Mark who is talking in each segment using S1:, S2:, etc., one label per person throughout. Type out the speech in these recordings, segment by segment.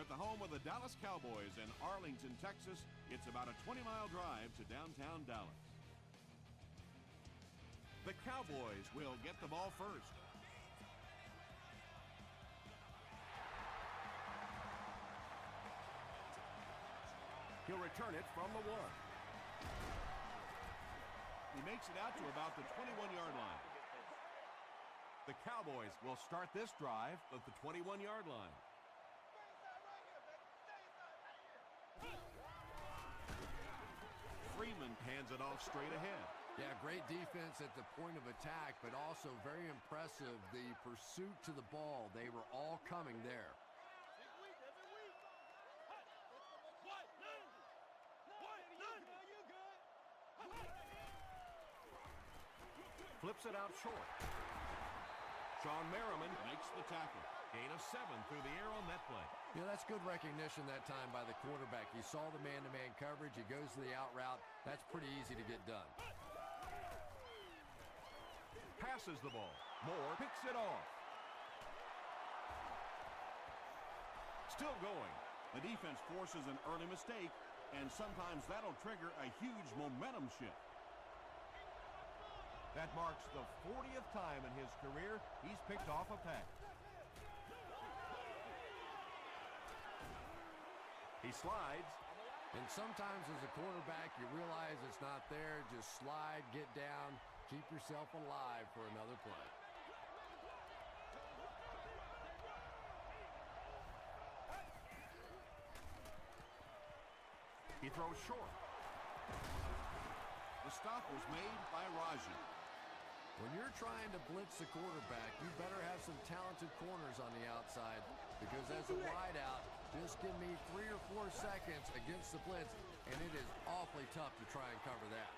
S1: We're at the home of the Dallas Cowboys in Arlington, Texas. It's about a 20-mile drive to downtown Dallas. The Cowboys will get the ball first. He'll return it from the 1. He makes it out to about the 21-yard line. The Cowboys will start this drive at the 21-yard line. Freeman hands it off straight ahead.
S2: Yeah, great defense at the point of attack, but also very impressive, the pursuit to the ball. They were all coming there.
S1: Flips it out short. Sean Merriman makes the tackle. Gain of 7 through the air on that play.
S2: Yeah, that's good recognition that time by the quarterback. He saw the man-to-man coverage. He goes to the out route. That's pretty easy to get done.
S1: Passes the ball. Moore picks it off. Still going. The defense forces an early mistake, and sometimes that'll trigger a huge momentum shift. That marks the 40th time in his career he's picked off a pass. He slides.
S2: And sometimes as a quarterback, you realize it's not there. Just slide, get down, keep yourself alive for another play.
S1: He throws short. The stop was made by Raji.
S2: When you're trying to blitz the quarterback, you better have some talented corners on the outside, because as a wideout, just give me 3 or 4 seconds against the blitz, and it is awfully tough to try and cover that.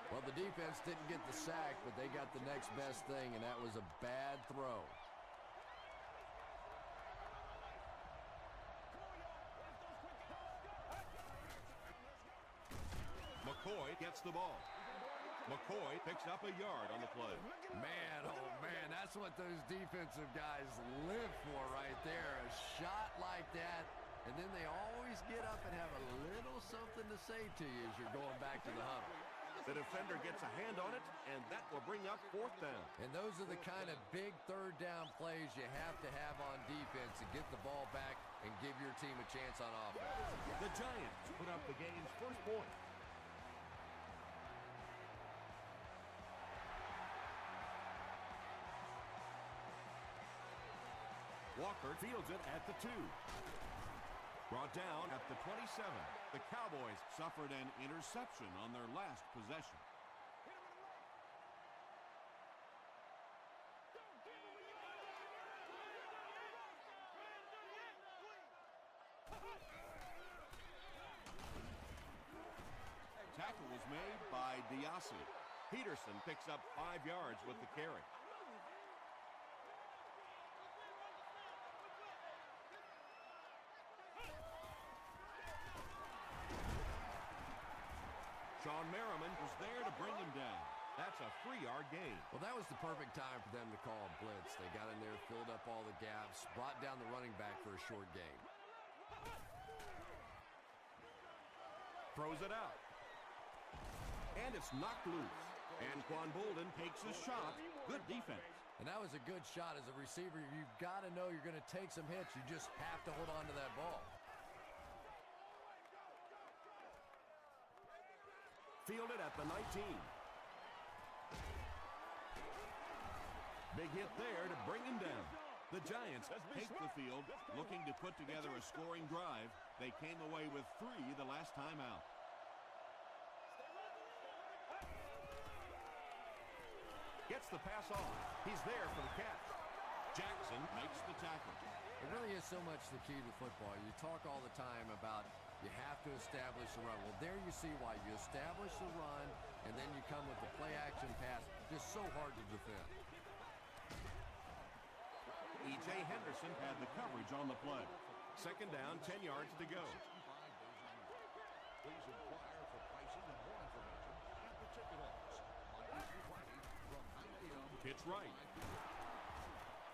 S2: Well, the defense didn't get the sack, but they got the next best thing, and that was a bad throw.
S1: McCoy gets the ball. McCoy picks up a yard on the play.
S2: Man, oh man, that's what those defensive guys live for right there. A shot like that, and then they always get up and have a little something to say to you as you're going back to the huddle.
S1: The defender gets a hand on it, and that will bring up 4th down.
S2: And those are the kind of big 3rd down plays you have to have on defense to get the ball back and give your team a chance on offense.
S1: The Giants put up the game's first point. Walker fields it at the 2. Brought down at the 27. The Cowboys suffered an interception on their last possession. Tackle was made by Diassi. Peterson picks up 5 yards with the carry. Sean Merriman was there to bring him down. That's a 3-yard gain.
S2: Well, that was the perfect time for them to call a blitz. They got in there, filled up all the gaps, brought down the running back for a short gain.
S1: Throws it out. And it's knocked loose. And Quan Bolden takes a shot. Good defense.
S2: And that was a good shot. As a receiver, you've got to know you're going to take some hits. You just have to hold on to that ball.
S1: Fielded at the 19. Big hit there to bring him down. The Giants take the field, looking to put together a scoring drive. They came away with 3 the last time out. Gets the pass off. He's there for the catch. Jackson makes the tackle.
S2: It really is so much the key to football. You talk all the time about you have to establish the run. Well, there you see why. You establish the run, and then you come with the play-action pass. Just so hard to defend.
S1: E.J. Henderson had the coverage on the play. 2nd down, 10 yards to go.
S3: Please inquire for pricing and more information at the ticket office Monday through Friday from 9 a.m.
S1: Pitch right.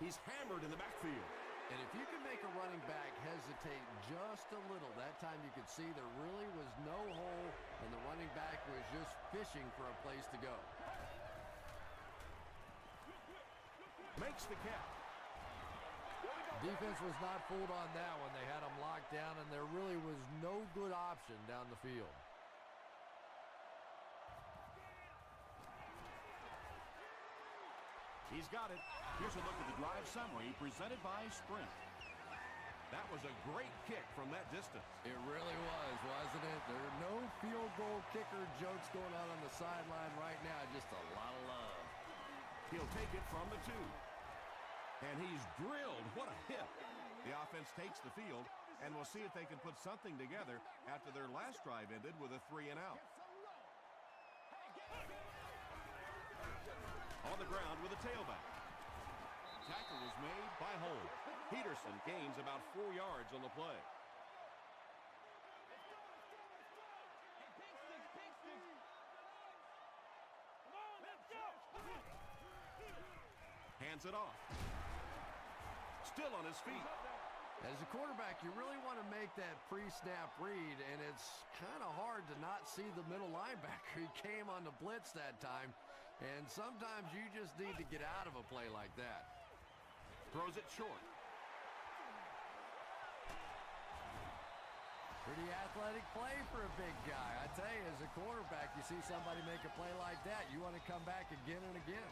S1: He's hammered in the backfield.
S2: And if you can make a running back hesitate just a little, that time you could see there really was no hole, and the running back was just fishing for a place to go.
S1: Makes the catch.
S2: Defense was not fooled on that one. They had him locked down, and there really was no good option down the field.
S1: He's got it. Here's a look at the drive summary presented by Sprint. That was a great kick from that distance.
S2: It really was, wasn't it? There are no field goal kicker jokes going on the sideline right now. Just a lot of love.
S1: He'll take it from the 2. And he's drilled. What a hit. The offense takes the field, and we'll see if they can put something together after their last drive ended with a 3-and-out. On the ground with a tailback. Tackle was made by Holmes. Peterson gains about 4 yards on the play. Hands it off. Still on his feet.
S2: As a quarterback, you really want to make that pre-snap read, and it's kind of hard to not see the middle linebacker. He came on the blitz that time, and sometimes you just need to get out of a play like that.
S1: Throws it short.
S2: Pretty athletic play for a big guy. I tell you, as a quarterback, you see somebody make a play like that, you want to come back again and again.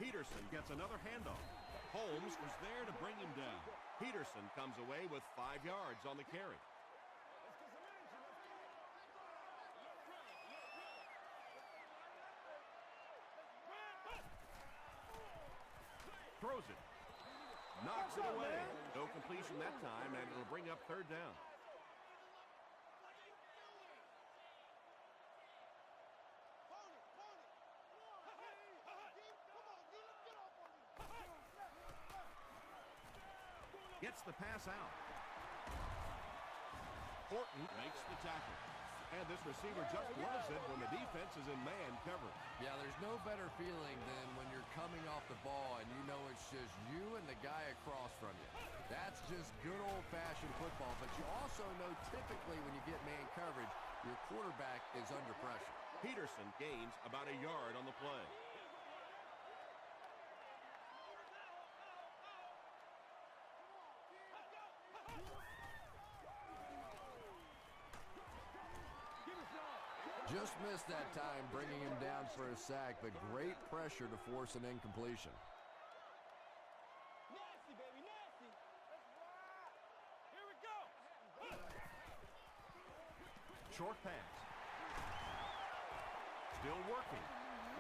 S1: Peterson gets another handoff. Holmes was there to bring him down. Peterson comes away with 5 yards on the carry. Throws it. Knocks it away. No completion that time, and it'll bring up 3rd down. Gets the pass out. Horton makes the tackle. And this receiver just loves it when the defense is in man coverage.
S2: Yeah, there's no better feeling than when you're coming off the ball and you know it's just you and the guy across from you. That's just good old-fashioned football. But you also know typically when you get man coverage, your quarterback is under pressure.
S1: Peterson gains about a yard on the play.
S2: Just missed that time, bringing him down for a sack, but great pressure to force an incompletion.
S4: Nasty, baby, nasty. Here we go.
S1: Short pass. Still working.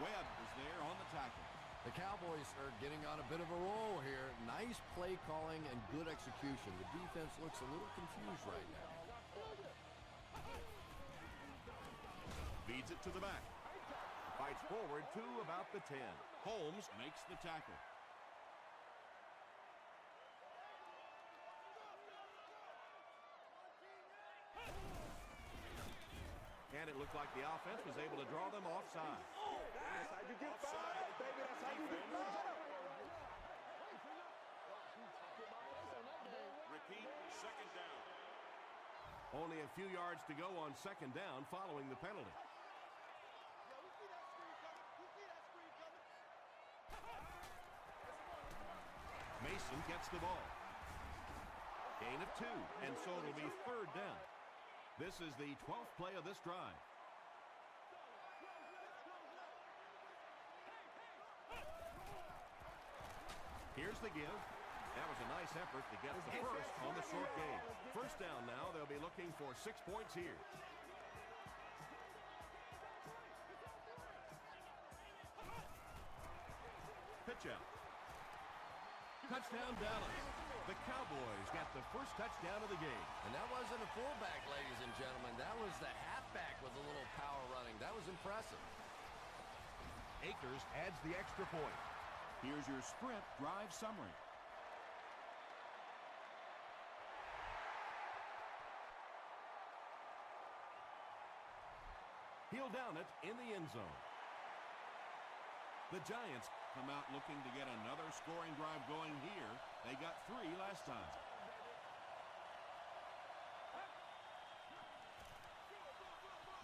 S1: Webb is there on the tackle.
S2: The Cowboys are getting on a bit of a roll here. Nice play calling and good execution. The defense looks a little confused right now.
S1: Feeds it to the back. Fights forward to about the 10. Holmes makes the tackle. And it looked like the offense was able to draw them offside.
S4: That's how you get fired, baby. That's how you get fired.
S1: Repeat, 2nd down. Only a few yards to go on 2nd down following the penalty. Mason gets the ball. Gain of 2, and so it'll be 3rd down. This is the 12th play of this drive. Here's the give. That was a nice effort to get the first on the short game. 1st down now. They'll be looking for 6 points here. Pitch out. Touchdown, Dallas. The Cowboys got the first touchdown of the game.
S2: And that wasn't a fullback, ladies and gentlemen. That was the halfback with a little power running. That was impressive.
S1: Akers adds the extra point. Here's your Sprint drive summary. He'll down it in the end zone. The Giants come out looking to get another scoring drive going here. They got 3 last time.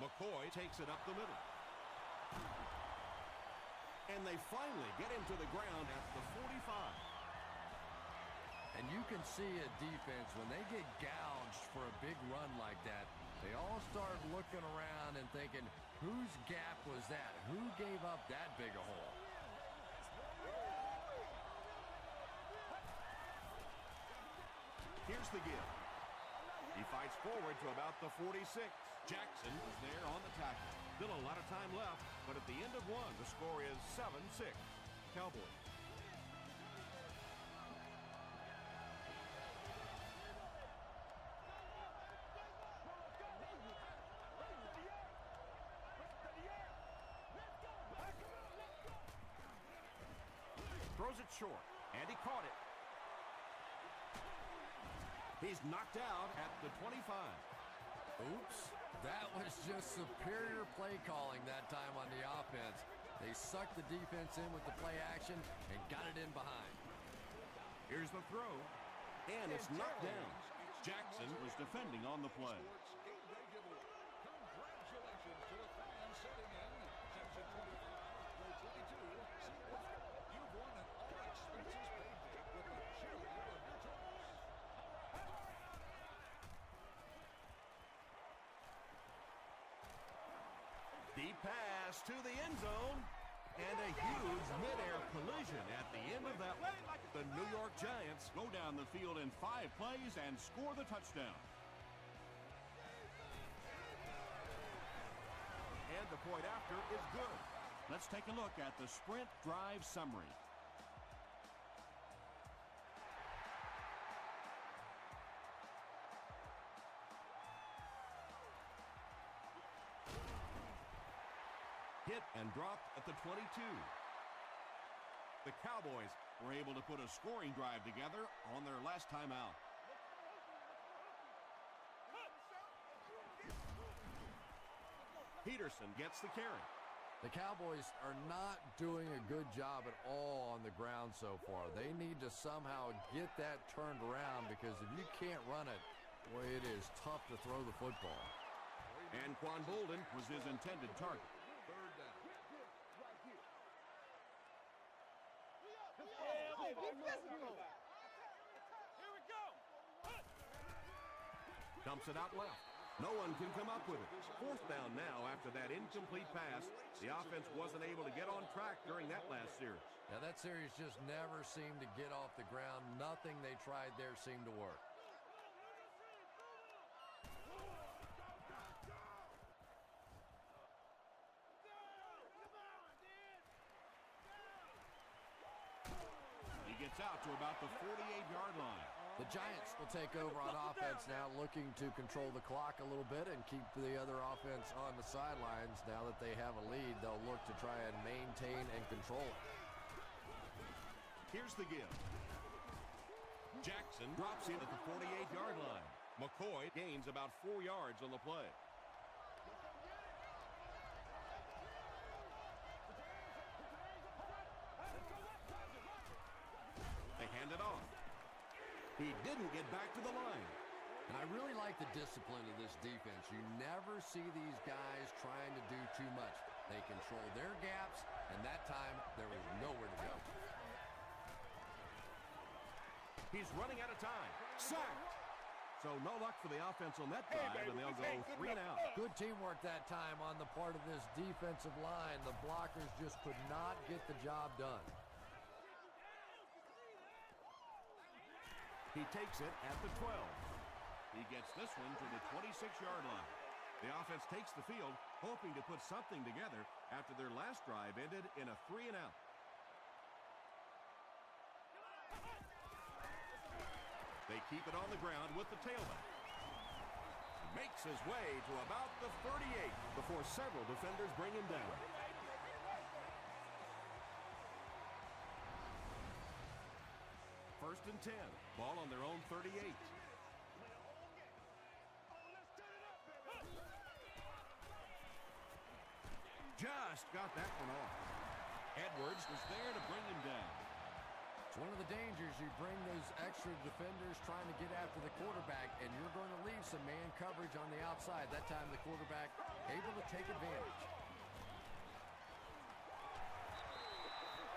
S1: McCoy takes it up the middle. And they finally get him to the ground at the 45.
S2: And you can see a defense, when they get gouged for a big run like that, they all start looking around and thinking, whose gap was that? Who gave up that big a hole?
S1: Here's the give. He fights forward to about the 46. Jackson is there on the tackle. Still a lot of time left, but at the end of one, the score is 7-6. Cowboys. Throws it short, and he caught it. He's knocked out at the 25.
S2: Oops. That was just superior play calling that time on the offense. They sucked the defense in with the play action and got it in behind.
S1: Here's the throw, and it's knocked down. Jackson was defending on the play.
S3: Congratulations to the fans sitting in section 25, row 22. You've won an all-expenses-paid date with the cheerleader of your choice.
S1: Deep pass to the end zone, and a huge midair collision at the end of that one. The New York Giants go down the field in 5 plays and score the touchdown. And the point after is good. Let's take a look at the sprint drive summary. Hit and dropped at the 22. The Cowboys were able to put a scoring drive together on their last time out. Peterson gets the carry.
S2: The Cowboys are not doing a good job at all on the ground so far. They need to somehow get that turned around, because if you can't run it, boy, it is tough to throw the football.
S1: And Quan Bolden was his intended target.
S3: Third down.
S4: Here we go.
S1: Dumps it out left. No one can come up with it. 4th down now after that incomplete pass. The offense wasn't able to get on track during that last series.
S2: Now, that series just never seemed to get off the ground. Nothing they tried there seemed to work.
S1: He gets out to about the 48-yard line.
S2: The Giants will take over on offense now, looking to control the clock a little bit and keep the other offense on the sidelines. Now that they have a lead, they'll look to try and maintain and control it.
S1: Here's the give. Jackson drops in at the 48-yard line. McCoy gains about 4 yards on the play. They hand it off. He didn't get back to the line.
S2: And I really like the discipline of this defense. You never see these guys trying to do too much. They control their gaps, and that time there was nowhere to go.
S1: He's running out of time. Sacked. So no luck for the offense on that drive, and they'll go 3 and out.
S2: Good teamwork that time on the part of this defensive line. The blockers just could not get the job done.
S1: He takes it at the 12. He gets this one to the 26-yard line. The offense takes the field, hoping to put something together after their last drive ended in a 3 and out. They keep it on the ground with the tailback. Makes his way to about the 38 before several defenders bring him down. First and 10. Ball on their own 38. Just got that one off. Edwards was there to bring him down.
S2: It's one of the dangers. You bring those extra defenders trying to get after the quarterback, and you're going to leave some man coverage on the outside. That time the quarterback able to take advantage.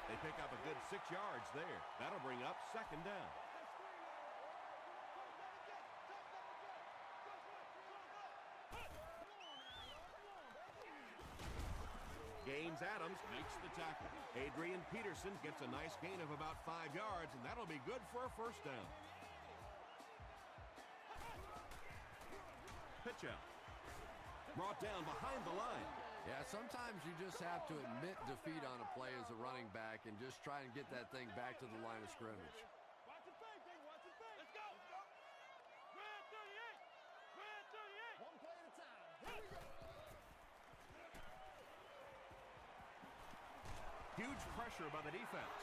S1: They pick up a good 6 yards there. That'll bring up 2nd down. Gaines Adams makes the tackle. Adrian Peterson gets a nice gain of about 5 yards, and that'll be good for a 1st down. Pitch out. Brought down behind the line.
S2: Yeah, sometimes you just have to admit defeat on a play as a running back and just try and get that thing back to the line of scrimmage.
S4: Watch your face, baby. Watch your face. Let's go. Red 38. Red 38. One play at a time. Here we go.
S1: Huge pressure by the defense.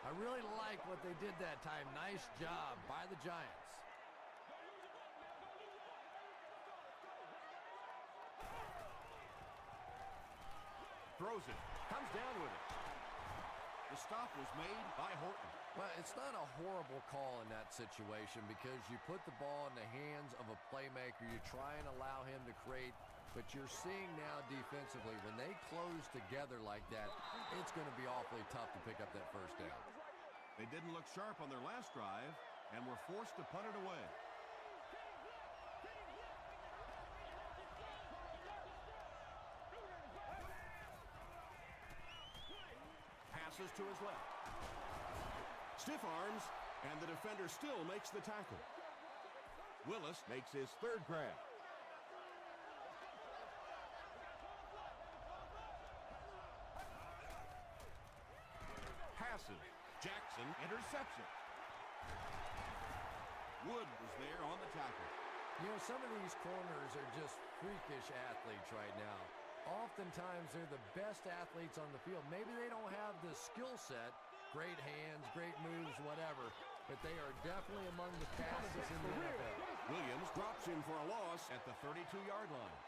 S2: I really like what they did that time. Nice job by the Giants.
S1: Throws it. Comes down with it. The stop was made by Horton.
S2: Well, it's not a horrible call in that situation because you put the ball in the hands of a playmaker. You try and allow him to create, but you're seeing now defensively, when they close together like that, it's going to be awfully tough to pick up that 1st down.
S1: They didn't look sharp on their last drive and were forced to punt it away. Passes to his left. Stiff arms, and the defender still makes the tackle. Willis makes his 3rd grab. Passes. Jackson intercepts it. Wood was there on the tackle.
S2: You know, some of these corners are just freakish athletes right now. Oftentimes, they're the best athletes on the field. Maybe they don't have the skill set, great hands, great moves, whatever, but they are definitely among the fastest in the NFL.
S1: Williams drops him for a loss at the 32-yard line.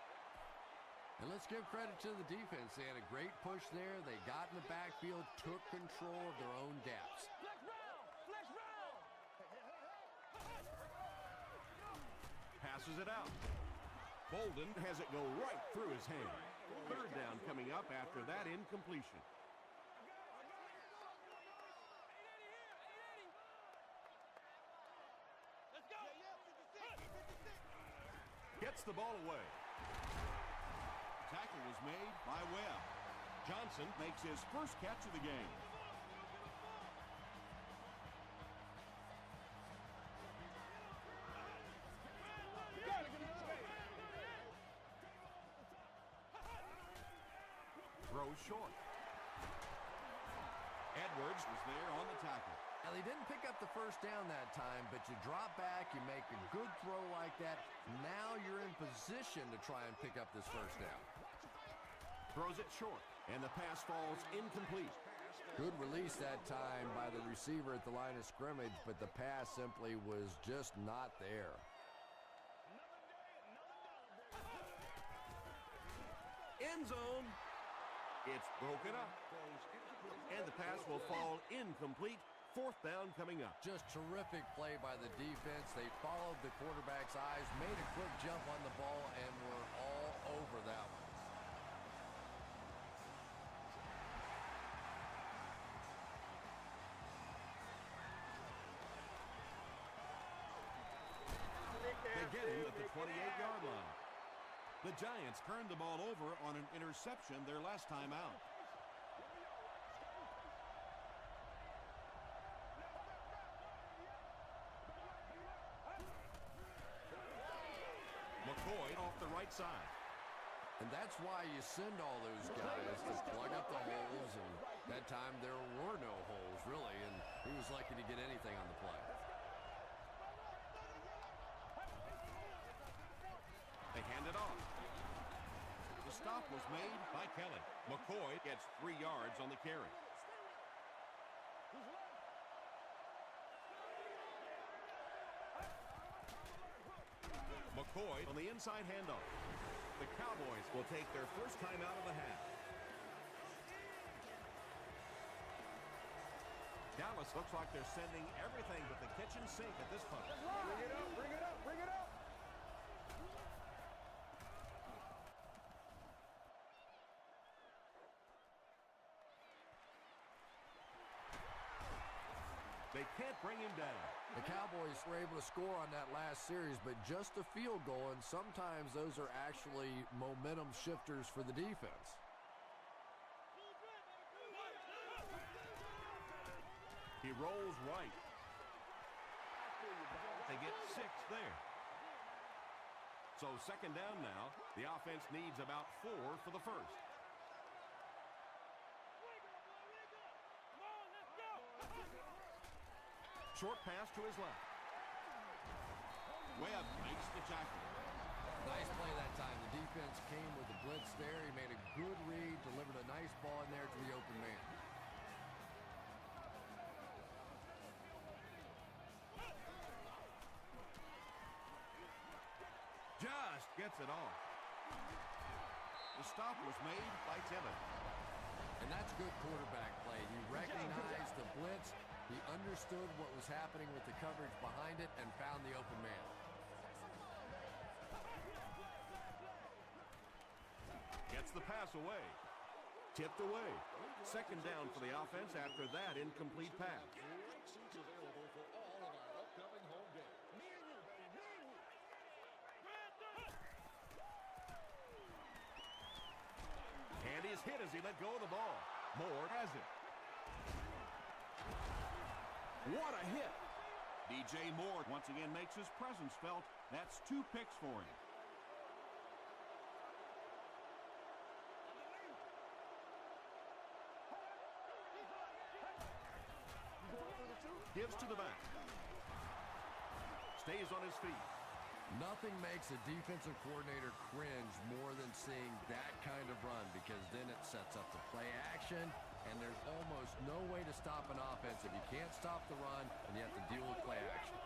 S2: And let's give credit to the defense. They had a great push there. They got in the backfield, took control of their own gaps.
S4: Flex round. Flex round.
S1: Passes it out. Bolden has it go right through his hand. 3rd down coming up after that incompletion.
S4: Let's go.
S1: Gets the ball away. Tackle was made by Webb. Johnson makes his 1st catch of the game. Throws short. Edwards was there on the tackle.
S2: Now, they didn't pick up the 1st down that time, but you drop back, you make a good throw like that. Now you're in position to try and pick up this 1st down.
S1: Throws it short, and the pass falls incomplete.
S2: Good release that time by the receiver at the line of scrimmage, but the pass simply was just not there.
S1: End zone. It's broken up. And the pass will fall incomplete. 4th down coming up.
S2: Just terrific play by the defense. They followed the quarterback's eyes, made a quick jump on the ball, and were all over that one.
S1: They get him at the 28-yard line. The Giants turned the ball over on an interception their last time out. McCoy off the right side.
S2: And that's why you send all those guys to plug up the holes, and that time there were no holes, really, and he was lucky to get anything on the play.
S1: They hand it off. The stop was made by Kelly. McCoy gets 3 yards on the carry. McCoy on the inside handoff. The Cowboys will take their 1st time out of the half. Dallas looks like they're sending everything but the kitchen sink at this point.
S4: Bring it up, bring it up, bring it up.
S1: They can't bring him down.
S2: The Cowboys were able to score on that last series, but just a field goal, and sometimes those are actually momentum shifters for the defense.
S1: He rolls right. They get 6 there. So second down now. The offense needs about 4 for the first. Short pass to his left. Webb makes the tackle.
S2: Nice play that time. The defense came with the blitz there. He made a good read, delivered a nice ball in there to the open man.
S1: Just gets it off. The stop was made by Timmons.
S2: And that's good quarterback play. He recognized the blitz. He understood what was happening with the coverage behind it and found the open man.
S1: Gets the pass away. Tipped away. Second down for the offense after that incomplete pass.
S3: Seats available for all of our upcoming home games.
S1: And he's hit as he let go of the ball. Moore has it. What a hit. DJ Moore once again makes his presence felt. That's 2 picks for him. Gives to the back. Stays on his feet.
S2: Nothing makes a defensive coordinator cringe more than seeing that kind of run, because then it sets up the play action, and there's almost no way to stop an offense if you can't stop the run and you have to deal with play action.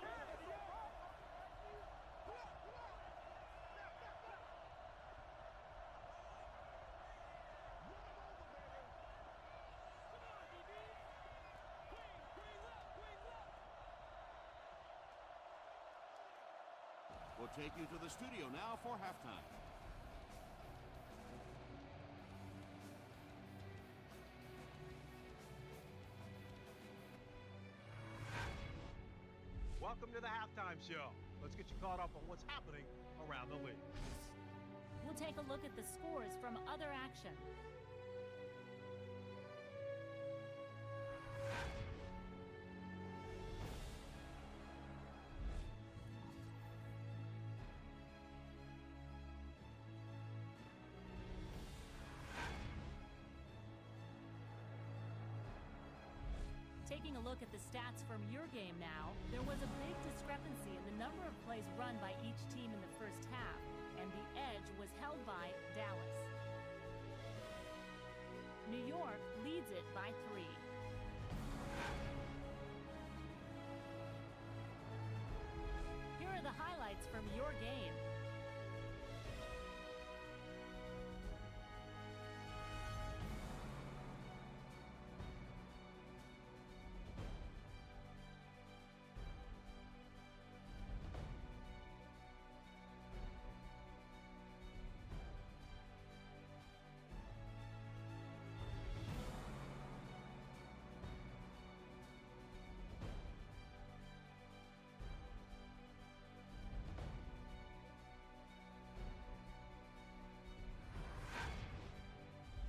S1: We'll take you to the studio now for halftime.
S4: Welcome to the halftime show. Let's get you caught up on what's happening around the league.
S5: We'll take a look at the scores from other action. Taking a look at the stats from your game now, there was a big discrepancy in the number of plays run by each team in the first half, and the edge was held by Dallas. New York leads it by 3. Here are the highlights from your game.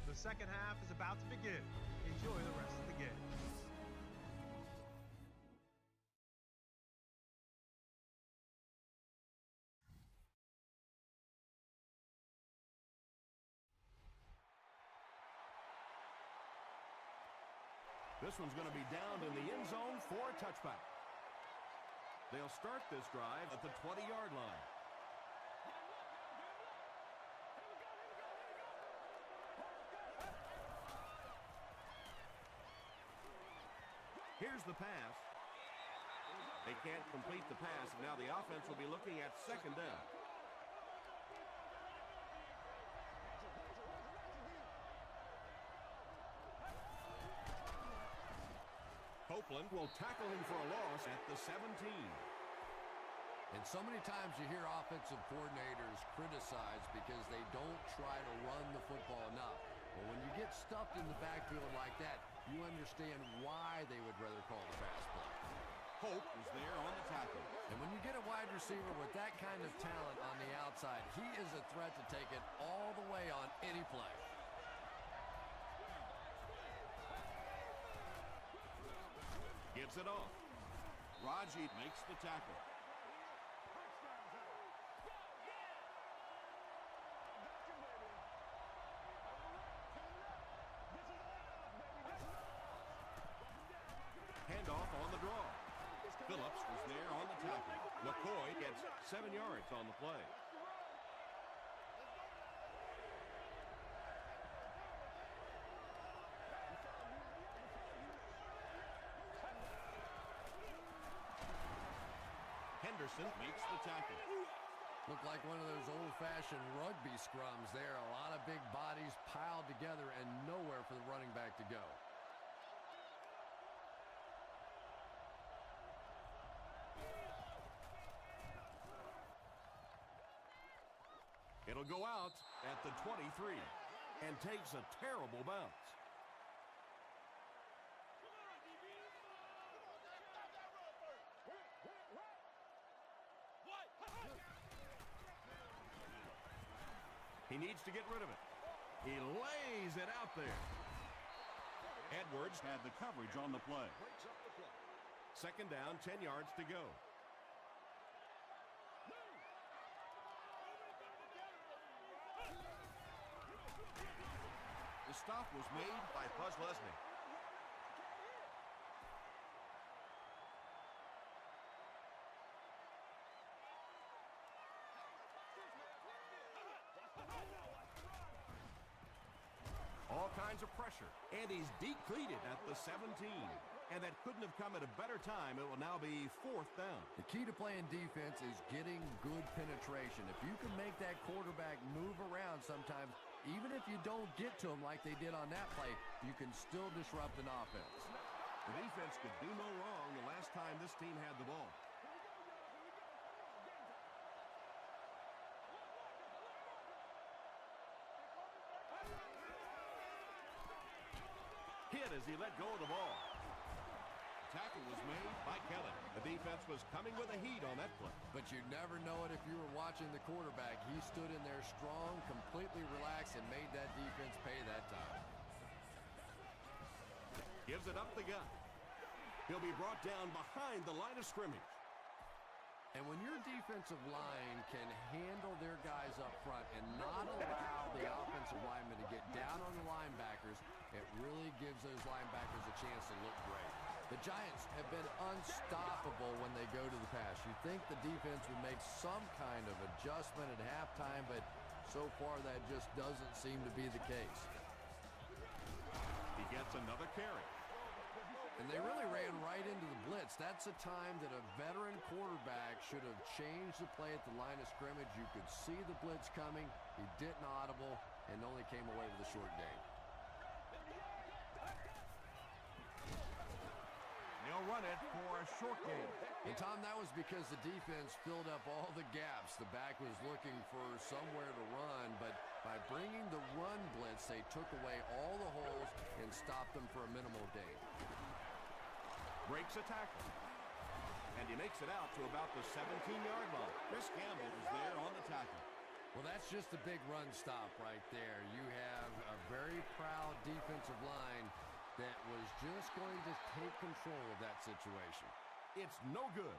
S4: The second half is about to begin. Enjoy the rest of the game.
S1: This one's going to be down in the end zone for a touchback. They'll start this drive at the 20-yard line. Here's the pass. They can't complete the pass, and now the offense will be looking at second down. Copeland will tackle him for a loss at the 17.
S2: And so many times you hear offensive coordinators criticized because they don't try to run the football enough. But when you get stuffed in the backfield like that, you understand why they would rather call the pass play.
S1: Hope is there on the tackle.
S2: And when you get a wide receiver with that kind of talent on the outside, he is a threat to take it all the way on any play.
S1: Gives it off. Raji makes the tackle. Handoff on the draw. Phillips was there on the tackle. McCoy gets 7 yards on the play. Henderson makes the tackle.
S2: Looked like one of those old-fashioned rugby scrums there. A lot of big bodies piled together and nowhere for the running back to go.
S1: It'll go out at the 23 and takes a terrible bounce. He needs to get rid of it. He lays it out there. Edwards had the coverage on the play. Second down, 10 yards to go. The stop was made by Buzz Leslie. All kinds of pressure, and he's decleated at the 17. And that couldn't have come at a better time. It will now be 4th down.
S2: The key to playing defense is getting good penetration. If you can make that quarterback move around sometimes, even if you don't get to him like they did on that play, you can still disrupt an offense.
S1: The defense could do no wrong the last time this team had the ball. Hit as he let go of the ball. Tackle was made by Kelly. The defense was coming with a heat on that play.
S2: But you never know it if you were watching the quarterback. He stood in there strong, completely relaxed, and made that defense pay that time.
S1: Gives it up the gut. He'll be brought down behind the line of scrimmage.
S2: And when your defensive line can handle their guys up front and not allow the offensive linemen to get down on the linebackers, it really gives those linebackers a chance to look great. The Giants have been unstoppable when they go to the pass. You think the defense would make some kind of adjustment at halftime, but so far that just doesn't seem to be the case.
S1: He gets another carry.
S2: And they really ran right into the blitz. That's a time that a veteran quarterback should have changed the play at the line of scrimmage. You could see the blitz coming. He didn't audible and only came away with a short gain.
S1: They'll run it for a short gain.
S2: And, Tom, that was because the defense filled up all the gaps. The back was looking for somewhere to run, but by bringing the run blitz, they took away all the holes and stopped them for a minimal gain.
S1: Breaks a tackle. And he makes it out to about the 17-yard line. Chris Campbell is there on the tackle.
S2: Well, that's just a big run stop right there. You have a very proud defensive line that was just going to take control of that situation.
S1: It's no good.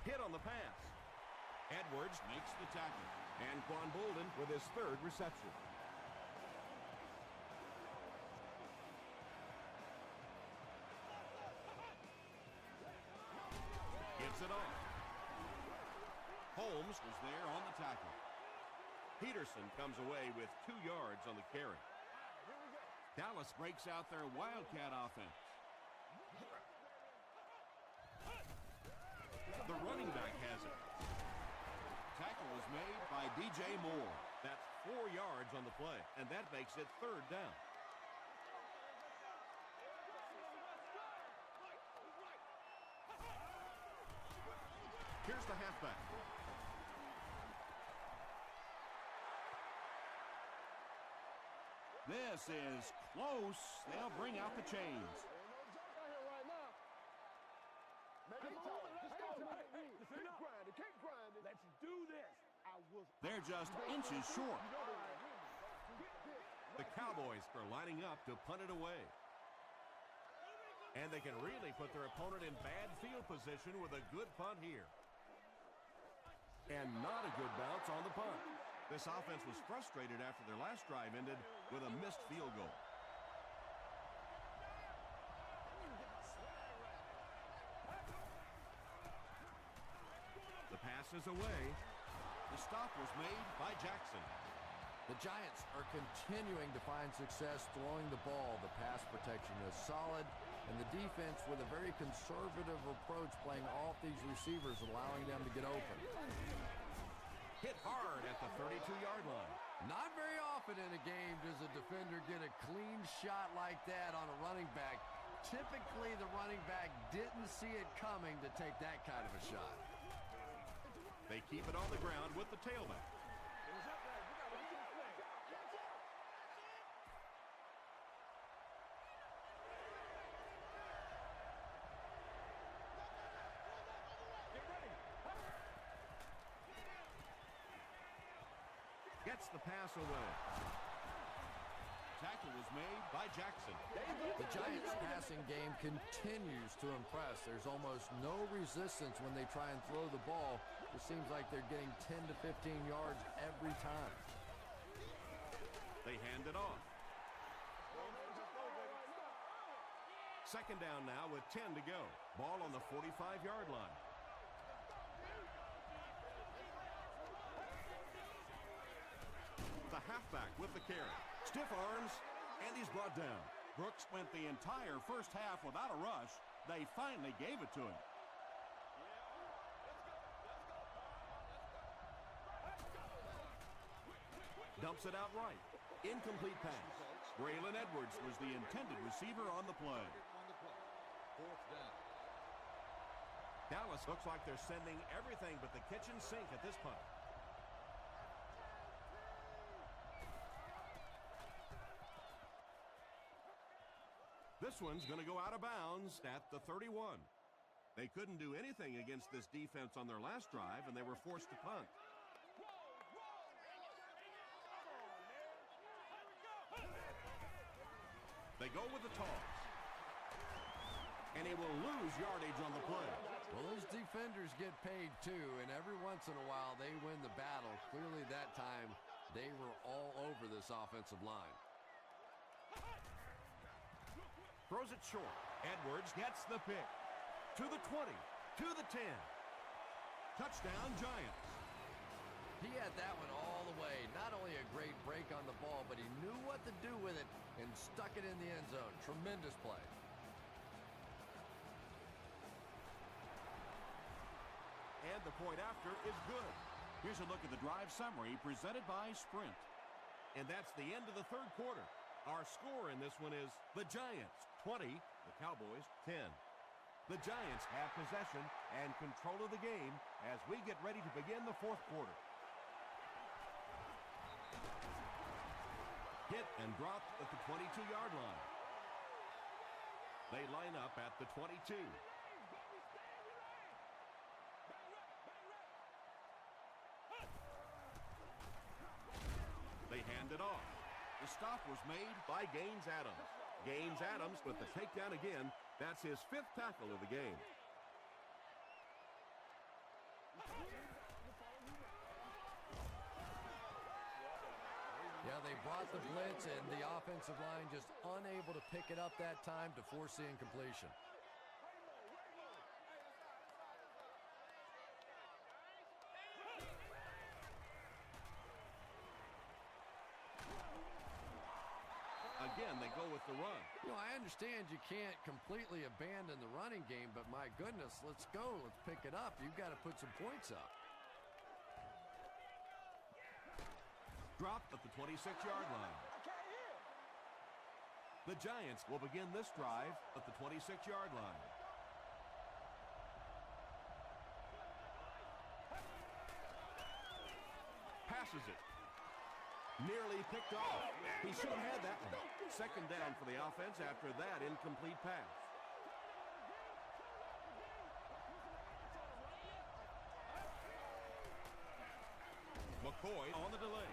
S1: Hit on the pass. Edwards makes the tackle. And Quan Bolden with his 3rd reception. Gives it off. Holmes was there on the tackle. Peterson comes away with 2 yards on the carry. Dallas breaks out their Wildcat offense. The running back has it. tackle was made by D.J. Moore. That's 4 yards on the play, and that makes it 3rd down. Here's the halfback. This is close. They'll bring out the chains.
S4: Let's do this.
S1: They're just inches short. The Cowboys are lining up to punt it away. And they can really put their opponent in bad field position with a good punt here. And not a good bounce on the punt. This offense was frustrated after their last drive ended with a missed field goal. The pass is away. The stop was made by Jackson.
S2: The Giants are continuing to find success throwing the ball. The pass protection is solid, and the defense with a very conservative approach playing off these receivers, allowing them to get open.
S1: Hit hard at the 32-yard line.
S2: Not very often in a game does a defender get a clean shot like that on a running back. Typically, the running back didn't see it coming to take that kind of a shot.
S1: They keep it on the ground with the tailback. Gets the pass away. Tackle was made by Jackson.
S2: The Giants' passing game continues to impress. There's almost no resistance when they try and throw the ball. It seems like they're getting 10 to 15 yards every time.
S1: They hand it off. 2nd down now with 10 to go. Ball on the 45-yard line. The halfback with the carry. Stiff arms, and he's brought down. Brooks went the entire first half without a rush. They finally gave it to him. Dumps it out right. Incomplete pass. Braylon Edwards was the intended receiver on the play.
S3: 4th down.
S1: Dallas looks like they're sending everything but the kitchen sink at this punt. This one's going to go out of bounds at the 31. They couldn't do anything against this defense on their last drive, and they were forced to punt. They go with the toss. And he will lose yardage on the play.
S2: Well, those defenders get paid too, and every once in a while they win the battle. Clearly that time they were all over this offensive line.
S1: Throws it short. Edwards gets the pick. To the 20. To the 10. Touchdown, Giants.
S2: He had that one all the way. Not only a great break on the ball, but he knew what to do with it and stuck it in the end zone. Tremendous play.
S1: And the point after is good. Here's a look at the drive summary presented by Sprint. And that's the end of the 3rd quarter. Our score in this one is the Giants 20, the Cowboys 10. The Giants have possession and control of the game as we get ready to begin the 4th quarter. Hit and dropped at the 22-yard line. They line up at the 22. They hand it off. The stop was made by Gaines Adams. Gaines Adams with the takedown again. That's his 5th tackle of the game.
S2: Yeah, they brought the blitz, and the offensive line just unable to pick it up that time to force the incompletion.
S1: Again, they go with the run.
S2: You know, I understand you can't completely abandon the running game, but my goodness, let's go. Let's pick it up. You've got to put some points up.
S1: Dropped at the 26-yard line. The Giants will begin this drive at the 26-yard line. Passes it. Nearly picked off. He should have had that one. Second down for the offense after that incomplete pass. McCoy on the delay.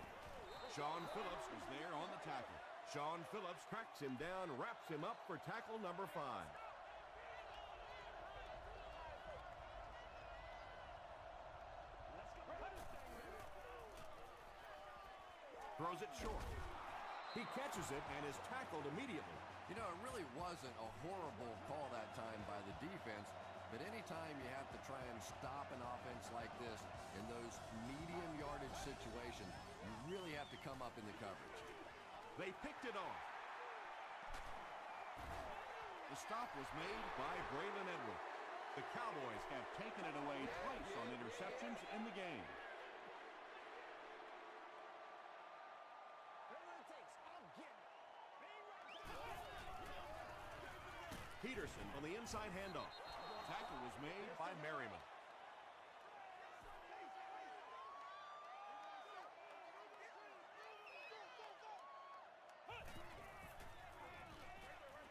S1: Sean Phillips is there on the tackle. Sean Phillips tracks him down, wraps him up for tackle number 5. Throws it short. He catches it and is tackled immediately.
S2: You know, it really wasn't a horrible call that time by the defense, but anytime you have to try and stop an offense like this in those medium yardage situations, you really have to come up in the coverage.
S1: They picked it off. The stop was made by Braylon Edwards. The Cowboys have taken it away twice on interceptions in the game. Peterson on the inside handoff. Tackle was made by Merriman.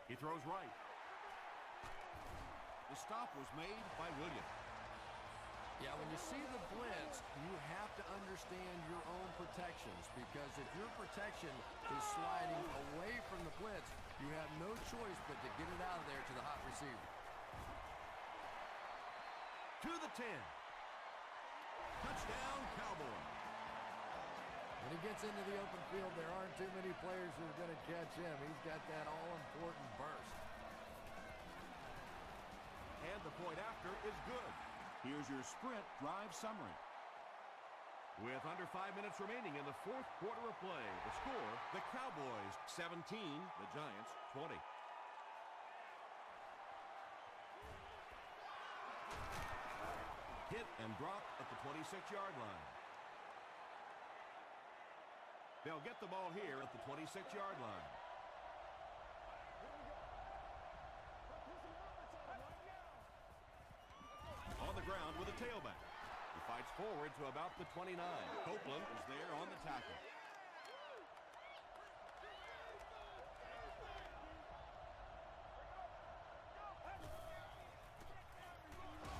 S1: He throws right. The stop was made by Williams.
S2: Yeah, when you see the blitz, you have to understand your own protections, because if your protection is sliding away from the blitz, you have no choice but to get it out of there to the hot receiver.
S1: To the 10. Touchdown, Cowboys.
S2: When he gets into the open field, there aren't too many players who are going to catch him. He's got that all-important burst.
S1: And the point after is good. Here's your sprint drive summary. With under 5 minutes remaining in the fourth quarter of play, the score, the Cowboys 17, the Giants 20. Hit and drop at the 26-yard line. They'll get the ball here at the 26-yard line. On the ground with a tailback. He fights forward to about the 29. Copeland is there on the tackle.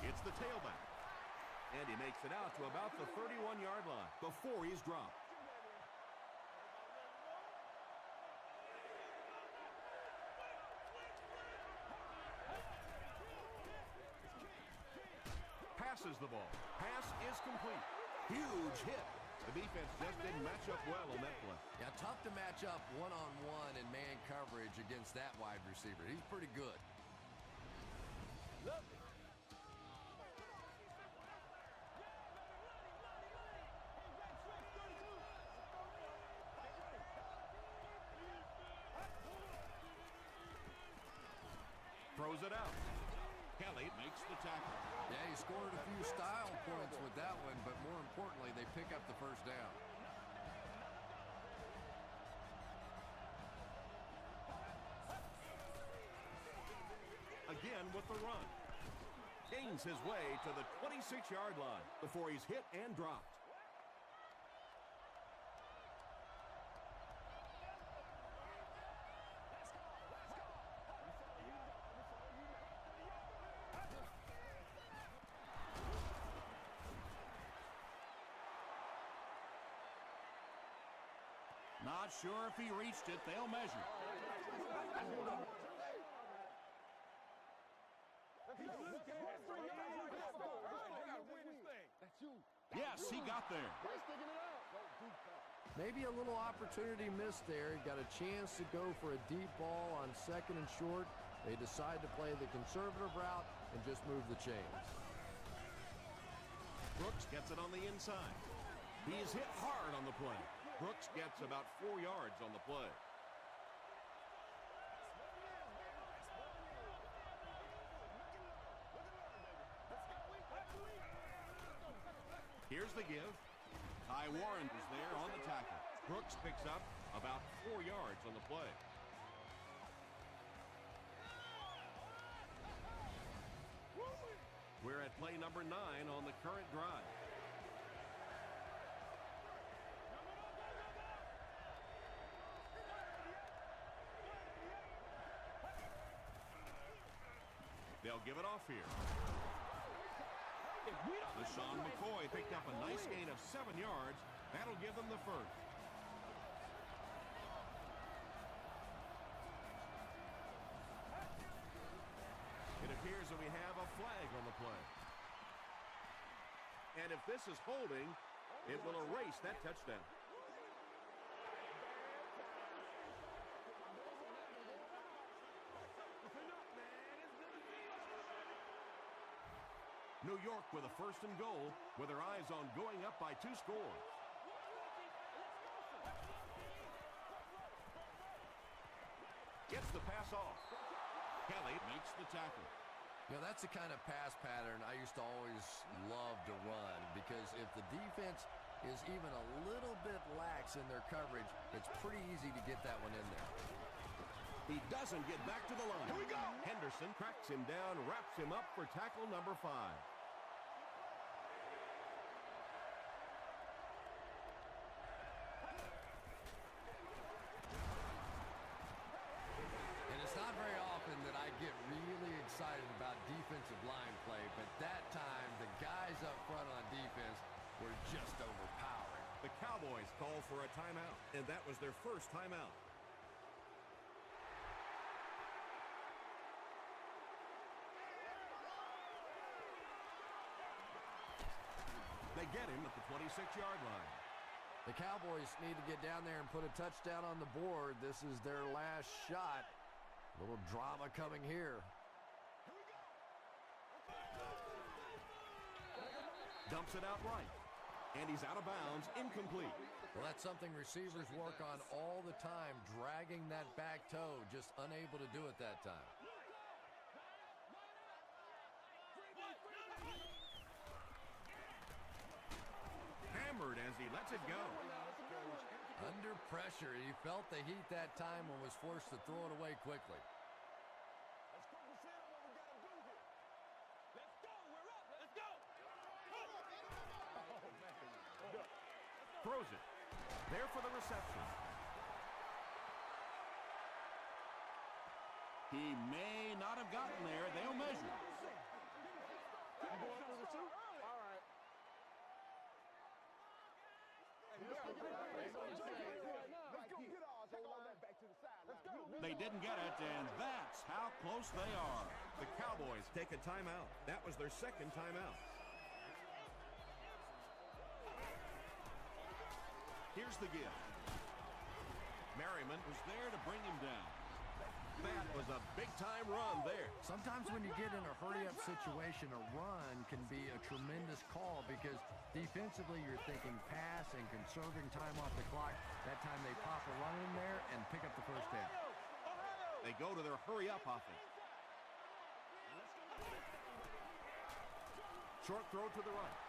S1: It's the tailback. And he makes it out to about the 31-yard line before he's dropped. Passes the ball. Pass is complete. Huge hit. The defense just didn't match up well on that play.
S2: Yeah, tough to match up one-on-one in man coverage against that wide receiver. He's pretty good.
S1: Throws it out. Kelly makes the tackle.
S2: Yeah, he scored a few style points with that one, but more importantly, they pick up the first down.
S1: Again with the run. Gains his way to the 26-yard line before he's hit and dropped. Not sure if he reached it. They'll measure. Yes, he got there.
S2: Maybe a little opportunity missed there. He got a chance to go for a deep ball on second and short. They decide to play the conservative route and just move the chains.
S1: Brooks gets it on the inside. He is hit hard on the play. Brooks gets about 4 yards on the play. Here's the give. Ty Warren is there on the tackle. Brooks picks up about 4 yards on the play. We're at play number 9 on the current drive. They'll give it off here. LaShawn McCoy picked up a nice gain of 7 yards. That'll give them the first. It appears that we have a flag on the play. And if this is holding, it will erase that touchdown. New York with a first and goal with their eyes on going up by 2 scores. Gets the pass off. Kelly makes the tackle.
S2: You know, that's the kind of pass pattern I used to always love to run, because if the defense is even a little bit lax in their coverage, it's pretty easy to get that one in there.
S1: He doesn't get back to the line. Here we go. Henderson cracks him down, wraps him up for tackle number 5.
S2: And it's not very often that I get really excited about defensive line play, but that time the guys up front on defense were just overpowering.
S1: The Cowboys call for a timeout, and that was their first timeout. They get him at the 26-yard line.
S2: The Cowboys need to get down there and put a touchdown on the board. This is their last shot. A little drama coming here.
S1: Dumps it out right. And he's out of bounds, incomplete.
S2: Well, that's something receivers work on all the time, dragging that back toe, just unable to do it that time.
S1: Hammered as he lets it go.
S2: Under pressure, he felt the heat that time and was forced to throw it away quickly.
S1: Throws it. There for the reception. He may not have gotten there. They'll measure. They didn't get it, and that's how close they are. The Cowboys take a timeout. That was their second timeout. Here's the give. Merriman was there to bring him down. That was a big-time run there.
S2: Sometimes when you get in a hurry-up situation, a run can be a tremendous call, because defensively you're thinking pass and conserving time off the clock. That time they pop a run in there and pick up the first down.
S1: They go to their hurry-up offense. Short throw to the right.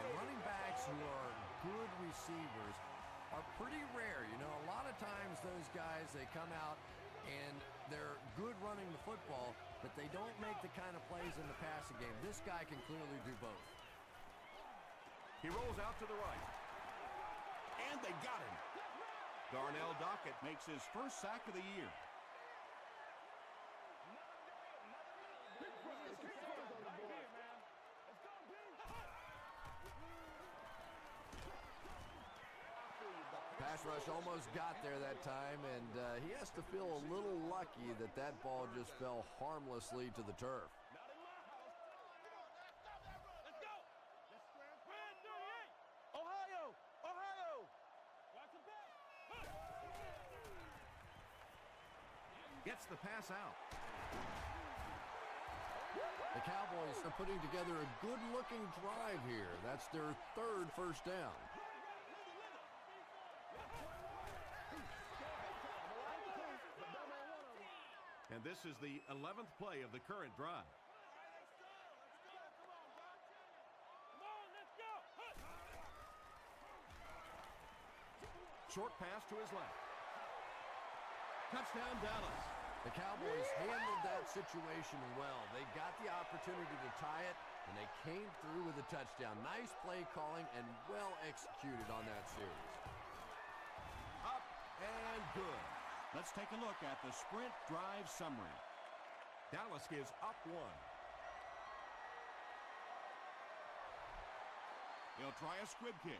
S2: And running backs who are good receivers are pretty rare. You know, a lot of times those guys, they come out and they're good running the football, but they don't make the kind of plays in the passing game. This guy can clearly do both.
S1: He rolls out to the right. And they got him. Darnell Dockett makes his first sack of the year.
S2: Pass rush almost got there that time, and he has to feel a little lucky that that ball just fell harmlessly to the turf.
S1: Gets the pass out.
S2: The Cowboys are putting together a good-looking drive here. That's their third first down.
S1: And this is the 11th play of the current drive.
S4: Come on, let's go.
S1: Short pass to his left. Touchdown, Dallas.
S2: The Cowboys handled that situation well. They got the opportunity to tie it, and they came through with a touchdown. Nice play calling and well executed on that series.
S1: Up and good. Let's take a look at the sprint drive summary. Dallas is up 1. He'll try a squib kick.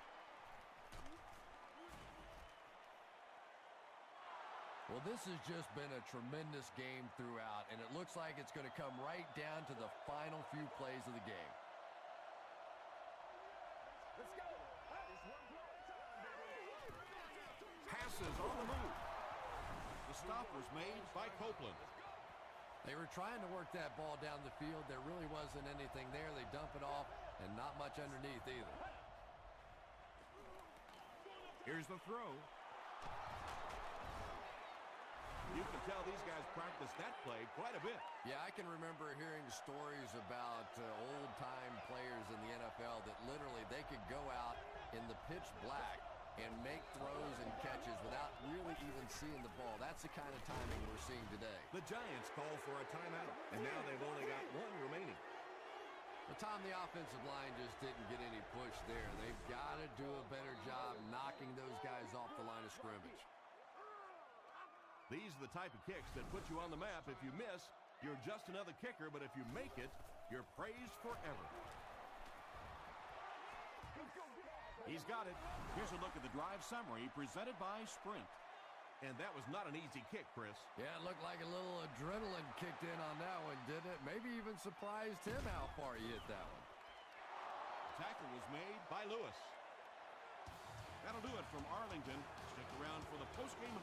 S2: Well, this has just been a tremendous game throughout, and it looks like it's going to come right down to the final few plays of the game.
S4: Let's go. That is one play at a time, baby.
S1: Passes on the move. The stop was made by Copeland.
S2: They were trying to work that ball down the field. There really wasn't anything there. They dump it off, and not much underneath either.
S1: Here's the throw. You can tell these guys practice that play quite a bit.
S2: Yeah, I can remember hearing stories about old-time players in the NFL that literally they could go out in the pitch black and make throws and catches without really even seeing the ball. That's the kind of timing we're seeing today.
S1: The Giants call for a timeout, and now they've only got 1 remaining.
S2: But Tom, the offensive line just didn't get any push there. They've got to do a better job knocking those guys off the line of scrimmage.
S1: These are the type of kicks that put you on the map. If you miss, you're just another kicker, but if you make it, you're praised forever. He's got it. Here's a look at the drive summary presented by Sprint. And that was not an easy kick, Chris.
S2: Yeah, it looked like a little adrenaline kicked in on that one, didn't it? Maybe even surprised him how far he hit that one.
S1: Tackle was made by Lewis. That'll do it from Arlington. Stick around for the postgame